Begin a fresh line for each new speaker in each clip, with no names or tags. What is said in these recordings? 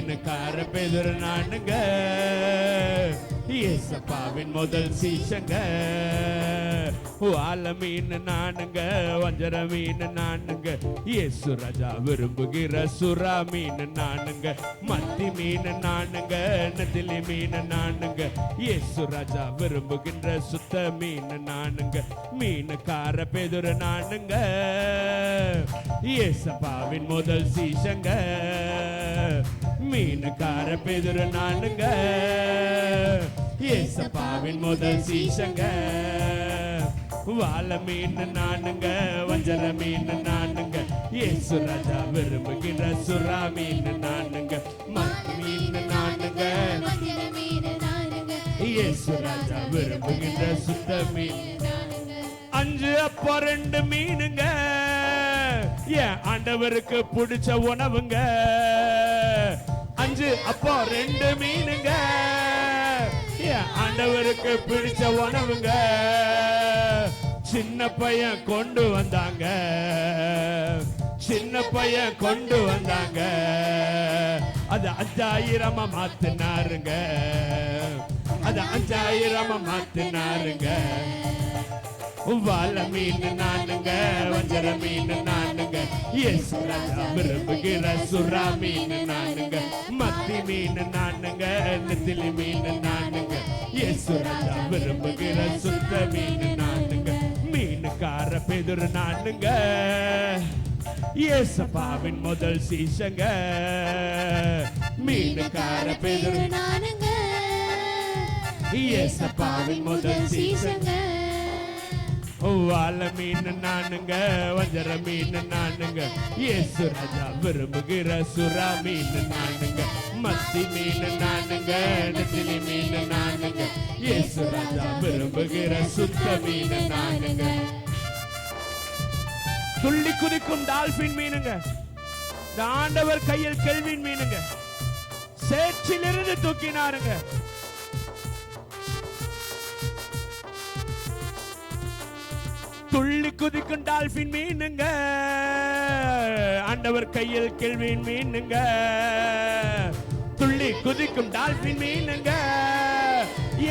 மீனுக்கார பேதுரு நானுங்க, ஏசப்பாவின் முதல் சீஷங்க. வாழ மீன் நானுங்க, வஞ்சர மீன் நானுங்க, இயேசு ராஜா விரும்புகிற சுறா மீன் நானுங்க. மத்தி மீன் நானுங்க, நெத்திலி மீன் நானுங்க, இயேசு ராஜா விரும்புகின்ற சுத்த மீன் நானுங்க. மீனுக்கார பேதுரு நானுங்க, ஏசப்பாவின் முதல் சீஷங்க. மீனுக்கார பேதுரு நானுங்க, ஏசப்பாவின் முதல் சீஷங்க. வாழ மீன் நானுங்க, வஞ்சர மீன் நானுங்க, இயேசு ராஜா விரும்புகிற சுறா மீன் நானுங்க. மத்தி மீன் நானுங்க, இயேசு ராஜா விரும்புகிற சுத்த மீன். 5 அப்போ 2 மீனுங்க, ஏன் ஆண்டவருக்கு பிடிச்ச உணவுங்க. 5 அப்போ 2 மீனுங்க, ஏன் ஆண்டவருக்கு பிடிச்ச உணவுங்க. சின்ன பையன் கொண்டு வந்தாங்க, சின்ன பையன் கொண்டு வந்தாங்க, அது 5000 மாத்தினாருங்க, அது 5000 மாத்தினாருங்க. வாழ மீன் நானுங்க, வஞ்சர மீன் நானுங்க, இயேசு ராஜா விரும்புகிற சுறா மீன் நானுங்க. மத்தி மீன் நானுங்க, நெத்திலி மீன் நானுங்க, இயேசு ராஜா விரும்புகிற சுத்த மீன் நானுங்க. மீனுக்கார பேதுரு நானுங்க, ஏசப்பாவின் முதல் சீஷங்க. மீனுக்கார பேதுரு நானுங்க, ஏசப்பாவின் முதல் சீஷங்க. வாழ மீன் நானுங்க, வஞ்சர மீன் நானுங்க, இயேசு ராஜா விரும்புகிற சுறா மீன் நானுங்க. மத்தி மீன் நானுங்க, நெத்திலி மீன் நானுங்க, இயேசு ராஜா விரும்புகிற சுத்த மீன் நானுங்க. துள்ளி குதிக்கும் டால்பின் மீனுங்க, இந்த ஆண்டவர் கையில் கெல்வின் மீனுங்க, சேற்றிலிருந்து தூக்கினாருங்க. துள்ளி குதிக்கும் டால்பின் மீனுங்க, ஆண்டவர் கையில் கெல்வின் மீனுங்க. துள்ளி குதிக்கும் டால்பின் மீனுங்க,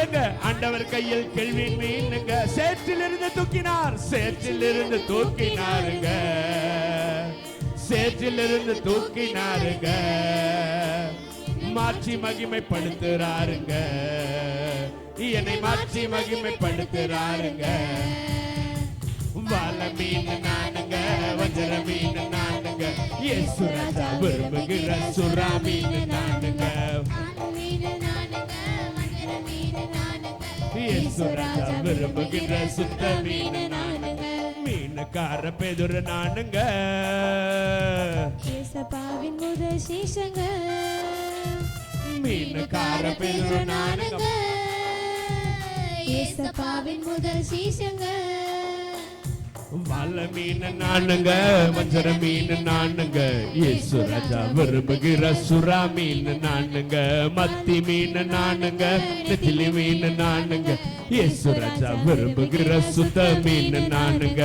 எங்க ஆண்டவர் கையில் கெல்வின் மீனுங்க. சேற்றிலிருந்து தூக்கினார், சேற்றிலிருந்து தூக்கினாருங்க, சேற்றிலிருந்து தூக்கினாருங்க. மாற்றி மகிமைப்படுத்துறாருங்க, என்னை மாற்றி மகிமைப்படுத்துறாருங்க. வாழ மீன் நானுங்க, வஞ்சர மீன் நானுங்க, இயேசு ராஜா விரும்புகிற சுறா மீன் நானுங்க. இயேசு ராஜா விரும்புகிற சுத்த மீன் நானுங்க. மீனுக்கார பேதுரு நானுங்க,
ஏசப்பாவின் முதல் சீஷங்க.
மீனுக்கார பேதுரு நானுங்க,
ஏசப்பாவின் முதல் சீஷங்க.
வாழ மீன் நானுங்க, வஞ்சர மீன் நானுங்க, இயேசு ராஜா விரும்புகிற சுறா மீன் நானுங்க. மத்தி மீன் நானுங்க, நெத்திலி மீன் நானுங்க, இயேசு ராஜா விரும்புகிற சுத்த மீன் நானுங்க.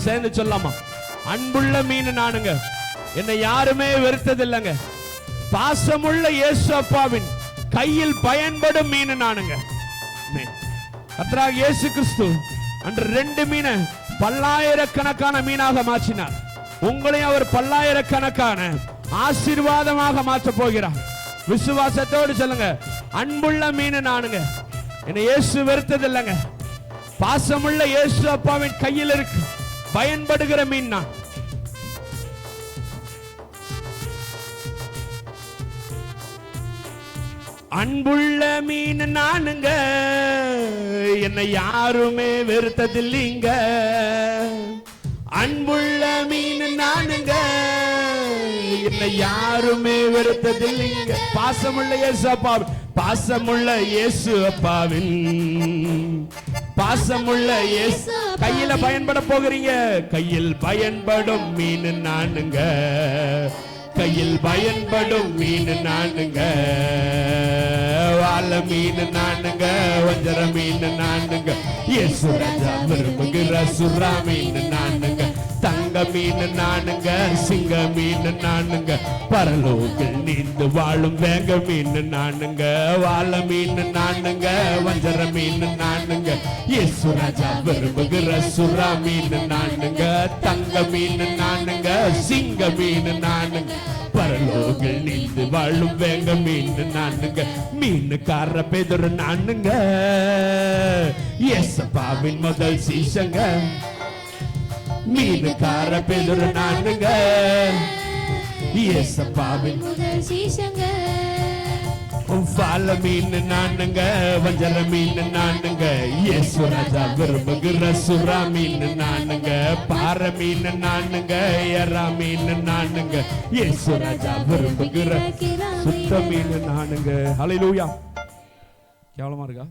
சேர்ந்து சொல்லாமா? அன்புள்ள மீன் நானுங்க, என்னை யாருமே வெறுத்தது இல்லைங்க. பாசமுள்ள இயேசு அப்பாவின் கையில் பயன்படும் மீன் நானுங்க. கர்த்தராகிய இயேசு கிறிஸ்து அன்று 2 மீனை பல்லாயிரக்கணக்கான மீனாக மாற்றினார். உங்களையும் அவர் பல்லாயிரக்கணக்கான ஆசீர்வாதமாக மாற்ற போகிறார். விசுவாசத்தோடு சொல்லுங்க, அன்புள்ள மீன் நானுங்க, என்னை இயேசு வெறுத்தது இல்லைங்க. பாசமுள்ள இயேசு அப்பாவின் கையில் இருக்கு பயன்படுகிற மீன் நான். அன்புள்ள மீன் நானுங்க, என்னை யாருமே வெறுத்ததில்லைங்க. அன்புள்ள மீன் நானுங்க, என்னை யாருமே வெறுத்ததில்லைங்க. பாசமுள்ள இயேசு அப்பாவின், பாசமுள்ள இயேசு அப்பாவின், பாசமுள்ள இயேசு கையில பயன்பட போகிறீங்க. கையில் பயன்படும் மீன் நானுங்க, கையில் பயன்படும் மீன் நானுங்க. வாழ மீன் நானுங்க வஞ்சர மீன் நானுங்க இயேசு ராஜா விரும்புகிற சுறா மீன் நானுங்க தங்க மீன் நானுங்க சிங்க மீன் நானுங்க பரலோகில் நீந்து வாழும் வேங்க மீன் நானுங்க வாழ மீன் நானுங்க வஞ்சர மீன் நானுங்க இயேசு ராஜா விரும்புகிற சுறா மீன் நானுங்க தங்க மீன் நானுங்க சிங்க மீன் நானுங்க பரலோகில் நீந்து வாழும் வேங்க மீன் நானுங்க மீனுக்கார பேதுரு நானுங்க இயேசப்பாவின் முதல் சீசங்க மீனுக்கார பேதுரு நானுங்க இயேசப்பாவின்
முதல் சீசங்க
வாழ மீன் நானுங்க வஞ்சர மீன் நானுங்க இயேசு ராஜா விரும்புகிற சுறா மீன் நானுங்க பாறை மீன் நானுங்க எறா மீன் நானுங்க இயேசு ராஜா விரும்புகிற சுத்த மீன் நானுங்க ஹல்லேலூயா கேவலமா இருக்கா